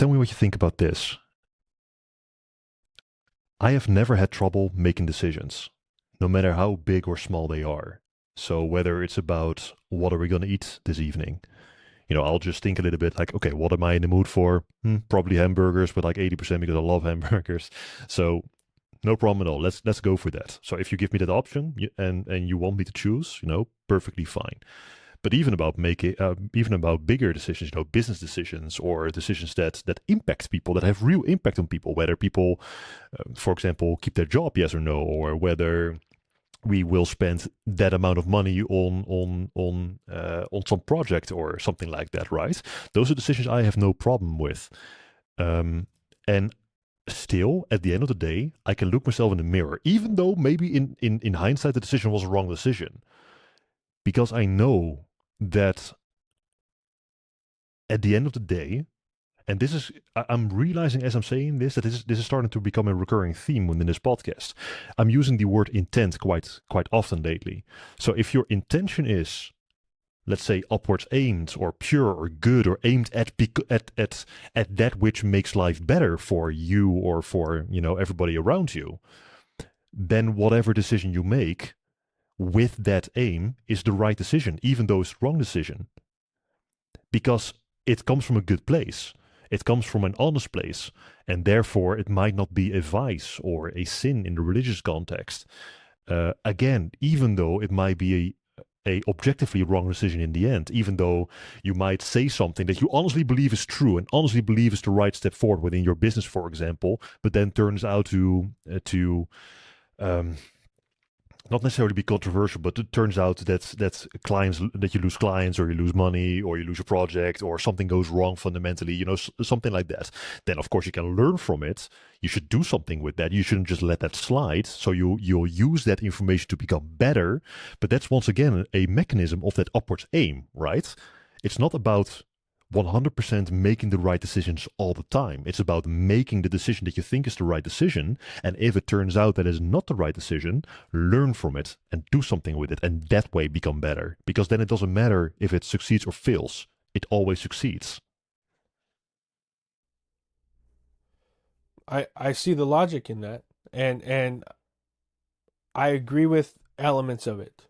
tell me what you think about this. I have never had trouble making decisions, no matter how big or small they are. So whether it's about what are we going to eat this evening, I'll just think a little bit like, okay, what am I in the mood for? Probably hamburgers, but like 80% because I love hamburgers. So no problem at all. Let's go for that. So if you give me that option and you want me to choose, perfectly fine. But even about bigger decisions, business decisions or decisions that impact people, that have real impact on people, whether people, for example, keep their job, yes or no, or whether we will spend that amount of money on some project or something like that, right? Those are decisions I have no problem with. And still, at the end of the day, I can look myself in the mirror, even though maybe in hindsight the decision was a wrong decision, because I know that at the end of the day, and this is I'm realizing as I'm saying this that this is starting to become a recurring theme within this podcast. I'm using the word intent quite often lately. So if your intention is, let's say, upwards aimed or pure or good or aimed at that which makes life better for you or for everybody around you, then whatever decision you make with that aim is the right decision, even though it's the wrong decision, because it comes from a good place. It comes from an honest place, and therefore it might not be a vice or a sin in the religious context. Again, even though it might be a objectively wrong decision in the end, even though you might say something that you honestly believe is true and honestly believe is the right step forward within your business, for example, but then turns out to um, not necessarily be controversial, but it turns out that clients that you lose clients or you lose money or you lose a project or something goes wrong fundamentally, something like that. Then of course you can learn from it. You should do something with that. You shouldn't just let that slide. So you'll use that information to become better. But that's once again a mechanism of that upwards aim, right? It's not about 100% making the right decisions all the time. It's about making the decision that you think is the right decision. And if it turns out that is not the right decision, learn from it and do something with it. And that way become better. Because then it doesn't matter if it succeeds or fails, it always succeeds. I see the logic in that, and I agree with elements of it.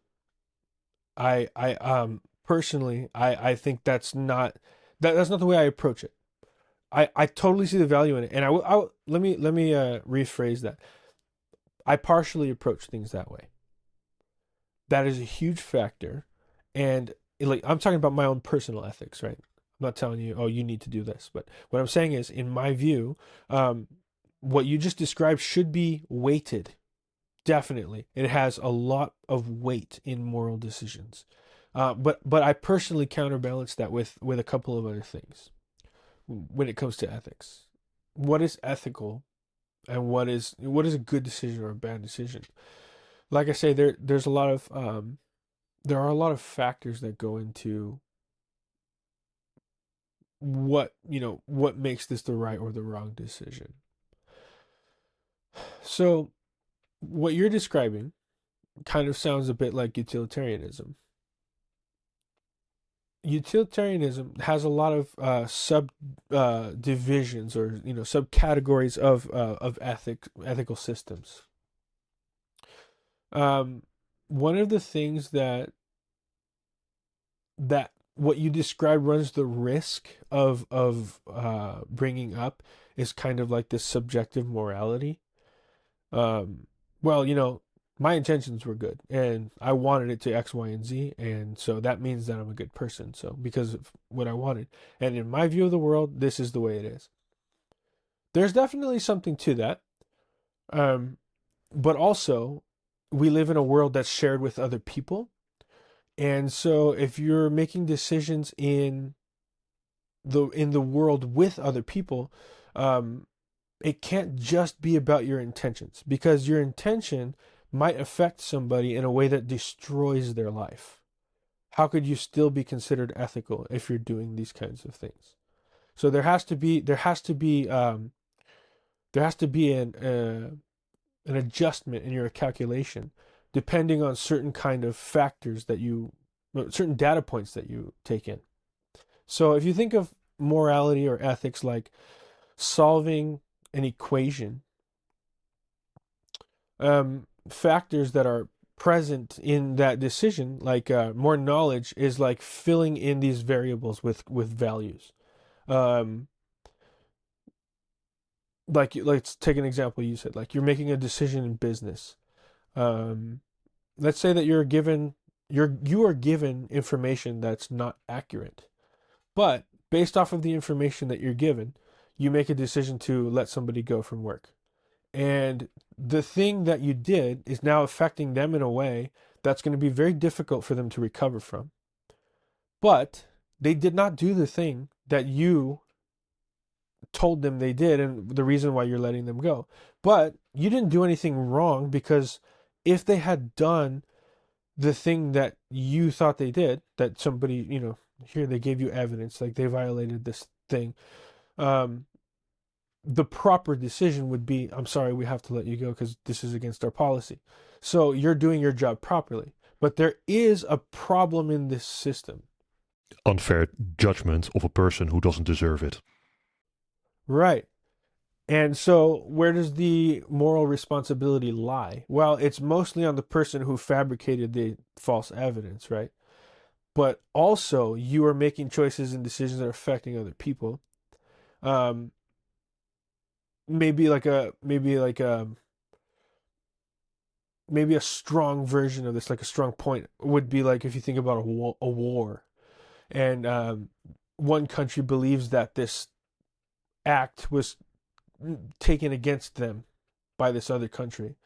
I personally I think that's not the way I approach it. I totally see the value in it, and let me rephrase that. I partially approach things that way. That is a huge factor, and like I'm talking about my own personal ethics, right? I'm not telling you, oh, you need to do this, but what I'm saying is, in my view, what you just described should be weighted. Definitely, it has a lot of weight in moral decisions. But I personally counterbalance that with a couple of other things when it comes to ethics. What is ethical, and what is a good decision or a bad decision? Like I say, there are a lot of factors that go into what makes this the right or the wrong decision. So what you're describing kind of sounds a bit like utilitarianism. Utilitarianism has a lot of sub divisions, or subcategories of ethical systems. Um, One of the things that what you describe runs the risk of bringing up is kind of like this subjective morality. Um, well, my intentions were good and I wanted it to X, Y, and Z. And so that means that I'm a good person. So because of what I wanted. And in my view of the world, this is the way it is. There's definitely something to that. Um, but also, we live in a world that's shared with other people. And so if you're making decisions in the world with other people, um, it can't just be about your intentions, because your intention might affect somebody in a way that destroys their life. How could you still be considered ethical if you're doing these kinds of things? So there has to be an adjustment in your calculation, depending on certain kind of factors certain data points that you take in. So if you think of morality or ethics like solving an equation, factors that are present in that decision, like more knowledge, is like filling in these variables with values. Um, like let's take an example you said, like you're making a decision in business. Um, let's say that you are given information that's not accurate, but based off of the information that you're given, you make a decision to let somebody go from work. And the thing that you did is now affecting them in a way that's going to be very difficult for them to recover from. But they did not do the thing that you told them they did, and the reason why you're letting them go. But you didn't do anything wrong, because if they had done the thing that you thought they did, that somebody, here they gave you evidence, like they violated this thing, um, the proper decision would be, I'm sorry, we have to let you go because this is against our policy. So you're doing your job properly. But there is a problem in this system. Unfair judgment of a person who doesn't deserve it. Right. And so where does the moral responsibility lie? Well, it's mostly on the person who fabricated the false evidence, right? But also you are making choices and decisions that are affecting other people. Um, maybe a strong version of this, like a strong point, would be like if you think about a war, and one country believes that this act was taken against them by this other country,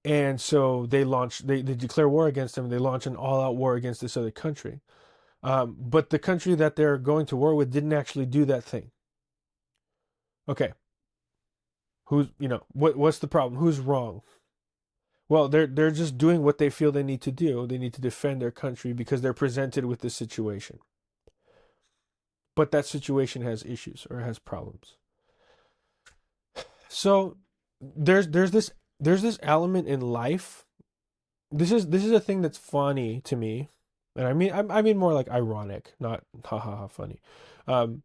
and so they declare war against them. They launch an all-out war against this other country, but the country that they're going to war with didn't actually do that thing. Okay, what's the problem? Who's wrong? Well, they're just doing what they feel they need to do. They need to defend their country because they're presented with this situation. But that situation has issues or has problems. So there's this element in life. This is a thing that's funny to me, and I mean more like ironic, not ha ha ha funny. Um,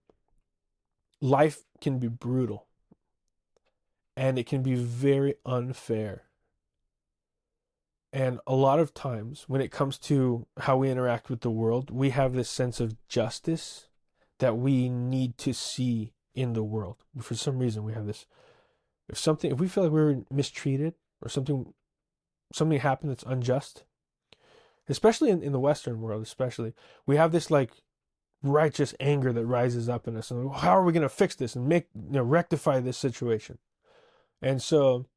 Life can be brutal, and it can be very unfair. And a lot of times, when it comes to how we interact with the world, we have this sense of justice that we need to see in the world. For some reason, we have this. If we feel like we were mistreated or something happened that's unjust, especially in the Western world, especially, we have this like righteous anger that rises up in us. And how are we going to fix this and rectify this situation? And so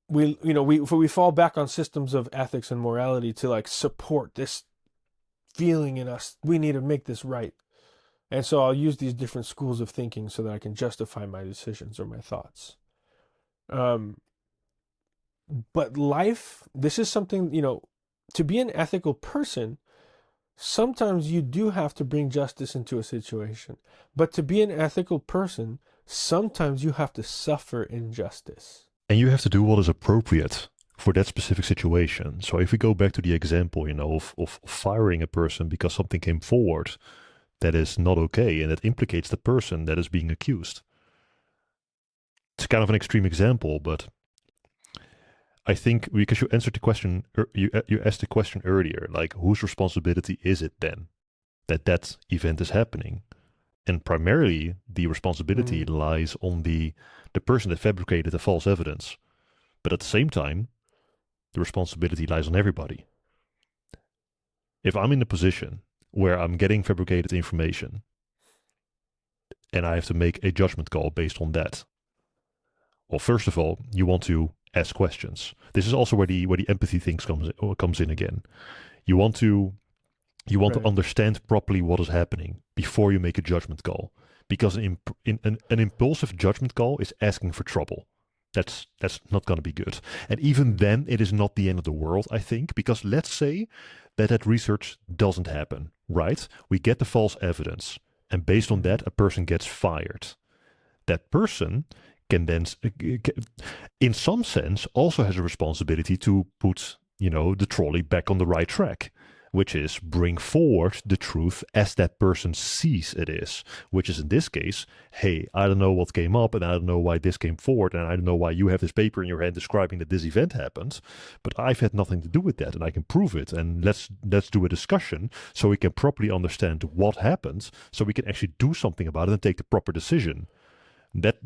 we fall back on systems of ethics and morality to like support this feeling in us. We need to make this right. And so I'll use these different schools of thinking so that I can justify my decisions or my thoughts. Um, but life, this is something, to be an ethical person, sometimes you do have to bring justice into a situation. But to be an ethical person, sometimes you have to suffer injustice. And you have to do what is appropriate for that specific situation. So if we go back to the example, of firing a person because something came forward that is not okay and that implicates the person that is being accused. It's kind of an extreme example, but I think because you answered the question, you asked the question earlier, like whose responsibility is it then that event is happening? And primarily, the responsibility Mm, lies on the person that fabricated the false evidence. But at the same time, the responsibility lies on everybody. If I'm in a position where I'm getting fabricated information and I have to make a judgment call based on that, well, first of all, you want to ask questions. This is also where the empathy thing comes in again. You want to right. understand properly what is happening before you make a judgment call, because an impulsive judgment call is asking for trouble. That's not going to be good. And even then, it is not the end of the world, I think, because let's say that research doesn't happen, right? We get the false evidence, and based on Mm-hmm. that, a person gets fired. That person can then, in some sense, also has a responsibility to put, the trolley back on the right track. which is bring forward the truth as that person sees it is, which is in this case, hey, I don't know what came up and I don't know why this came forward and I don't know why you have this paper in your hand describing that this event happened, but I've had nothing to do with that and I can prove it, and let's do a discussion so we can properly understand what happened so we can actually do something about it and take the proper decision. That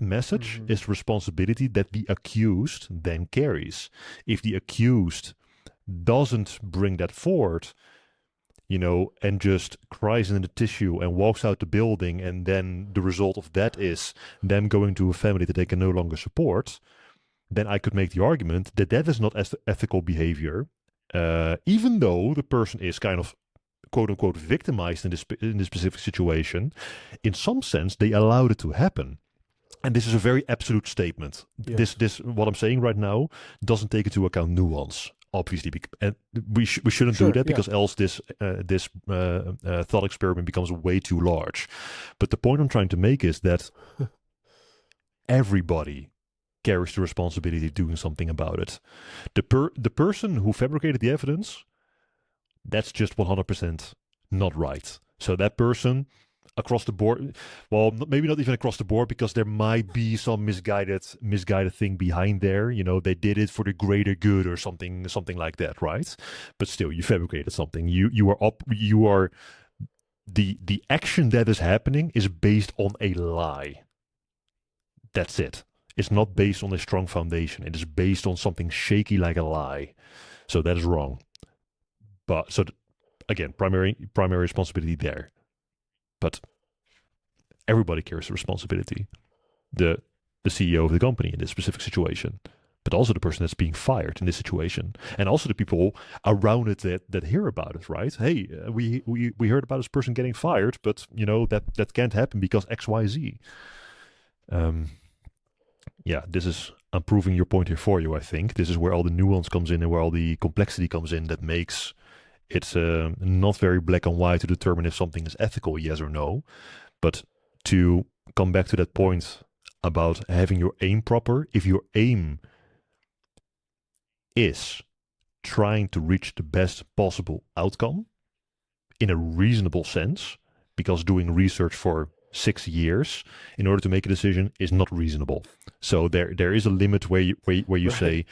message Mm-hmm. is responsibility that the accused then carries. If the accused doesn't bring that forward, and just cries in the tissue and walks out the building, and then the result of that is them going to a family that they can no longer support, then I could make the argument that that is not ethical behavior, even though the person is kind of quote unquote victimized in this specific situation. In some sense, they allowed it to happen. And this is a very absolute statement. Yes. This what I'm saying right now doesn't take into account nuance. Obviously, and we shouldn't do Sure. that Yeah. because else this thought experiment becomes way too large. But the point I'm trying to make is that everybody carries the responsibility of doing something about it. The person who fabricated the evidence, that's just 100% not right. So that person across the board, well, maybe not even across the board, because there might be some misguided thing behind there. They did it for the greater good or something like that, right? But still, you fabricated something. You are the action that is happening is based on a lie. That's it. It's not based on a strong foundation. It is based on something shaky like a lie. So that is wrong. But so again, primary responsibility there. But everybody carries the responsibility. The the CEO of the company in this specific situation, but also the person that's being fired in this situation, and also the people around it that hear about it. Right? Hey, we heard about this person getting fired, but that can't happen because X Y Z. Um, yeah, this is I'm proving your point here for you. I think this is where all the nuance comes in and where all the complexity comes in that makes it's not very black and white to determine if something is ethical, yes or no. But to come back to that Right. point about having your aim proper, if your aim is trying to reach the best possible outcome in a reasonable sense, because doing research for 6 years in order to make a decision is not reasonable. So there is a limit where you Right. say,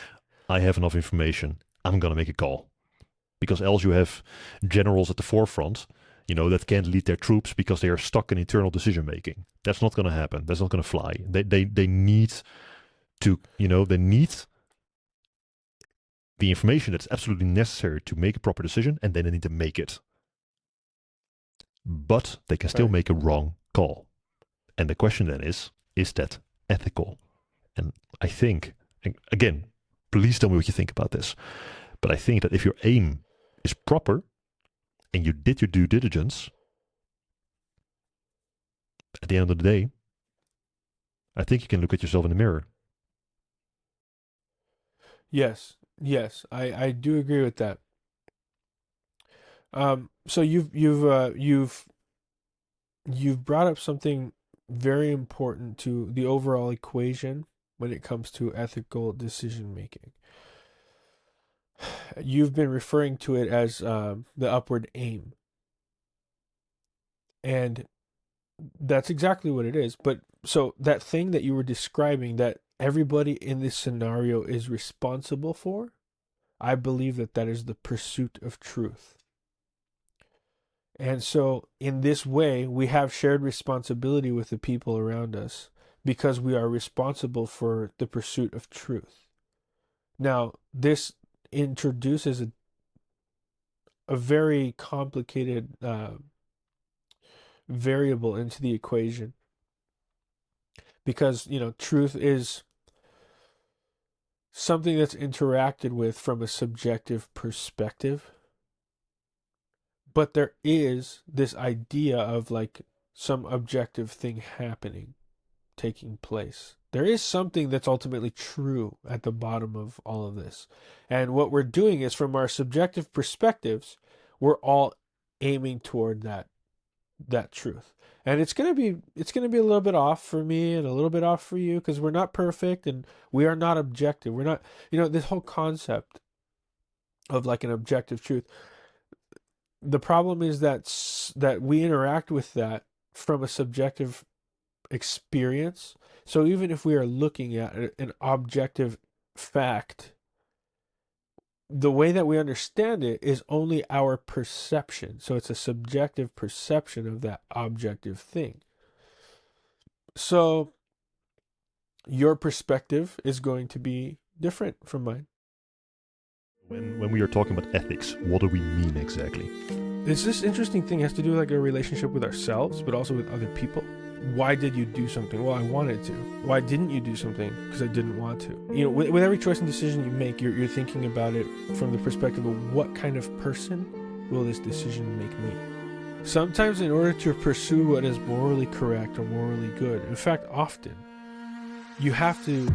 I have enough information, I'm gonna make a call. Because else you have generals at the forefront, that can't lead their troops because they are stuck in internal decision making. That's not going to happen. That's not going to fly. They need to, they need the information that's absolutely necessary to make a proper decision, and then they need to make it. But they can still Right. make a wrong call. And the question then is that ethical? And I think, again, please tell me what you think about this. But I think that if your aim is proper and you did your due diligence, at the end of the day, I think you can look at yourself in the mirror. Yes. Yes. I do agree with that. So you've brought up something very important to the overall equation when it comes to ethical decision making. You've been referring to it as the upward aim, and that's exactly what it is. But so that thing that you were describing that everybody in this scenario is responsible for, I believe that that is the pursuit of truth. And so, in this way, we have shared responsibility with the people around us because we are responsible for the pursuit of truth. Now, this introduces a very complicated variable into the equation because, truth is something that's interacted with from a subjective perspective. But there is this idea of like some objective thing happening, taking place. There is something that's ultimately true at the bottom of all of this. And what we're doing is from our subjective perspectives, we're all aiming toward that truth. And it's going to be a little bit off for me and a little bit off for you because we're not perfect and we are not objective. We're not, this whole concept of like an objective truth. The problem is that we interact with that from a subjective experience. So even if we are looking at an objective fact, the way that we understand it is only our perception. So it's a subjective perception of that objective thing. So your perspective is going to be different from mine. When we are talking about ethics, what do we mean exactly? It's this interesting thing. It has to do with like a relationship with ourselves, but also with other people. Why did you do something? Well, I wanted to. Why didn't you do something? Because I didn't want to. You know, with every choice and decision you make, you're thinking about it from the perspective of what kind of person will this decision make me? Sometimes in order to pursue what is morally correct or morally good, in fact, often, you have to